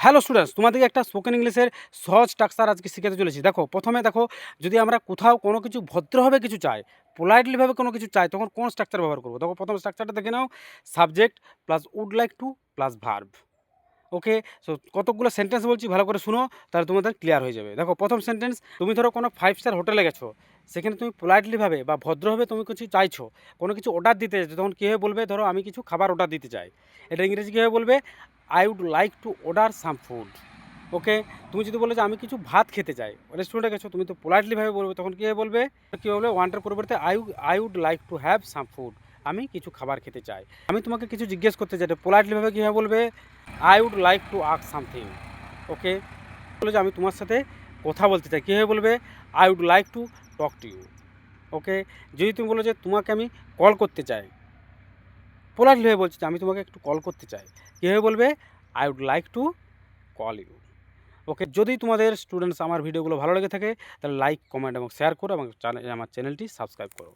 Hello students, তোমাদেরকে একটা spoken ইংলিশের সহজ স্ট্রাকচার আজকে শিখাতে চলেছি। প্রথমে দেখো, যদি আমরা কোথাও কোনো কিছু ভদ্রভাবে কিছু চাই, পোলাইটলিভাবে কোনো কিছু চাই, তখন কোন স্ট্রাকচার ব্যবহার করবো? দেখো, প্রথম স্ট্রাকচারটা দেখে নাও। Subject plus would like to plus verb. Okay, so কতকগুলো সেন্টেন্স বলছি, ভালো করে শুনো, তাহলে তোমাদের ক্লিয়ার হয়ে যাবে। দেখো, প্রথম সেন্টেন্স, তুমি ধরো কোনো 5 স্টার হোটেলে গেছো, সেখানে তুমি পোলাইটলিভাবে বা ভদ্রভাবে তুমি কিছু চাইছো, কোনো কিছু অর্ডার দিতে চাইছো, তখন কীভাবে বলবে? ধরো আমি কিছু খাবার অর্ডার দিতে চাই, এটা ইংরেজি কীভাবে বলবে? I would like to order some food. Okay, তুমি যদি বলো যে আমি কিছু ভাত খেতে চাই, রেস্টুরেন্টে গেছো, তুমি তো পোলাইটলিভাবে বলবে, তখন কীভাবে বলবে? কী বলবে? ওয়ান্টের পরিবর্তে I would like to have some food, আমি কিছু খাবার খেতে চাই। আমি তোমাকে কিছু জিজ্ঞেস করতে চাই, পোলাইটলিভাবে কীভাবে বলবে? I would like to ask something. Okay, বলে যে আমি তোমার সাথে কথা বলতে চাই, কীভাবে বলবে? I would like to talk to you. Okay, যদি তুমি বলো যে তোমাকে আমি কল করতে চাই, পোলাইটলিভাবে বলছি যে আমি তোমাকে একটু কল করতে চাই, কীভাবে বলবে? I would like to call you. Okay, যদি তোমাদের স্টুডেন্টস আমার ভিডিওগুলো ভালো লেগে থাকে, তাহলে লাইক, কমেন্ট এবং শেয়ার করো এবং আমার চ্যানেলটি সাবস্ক্রাইব করো।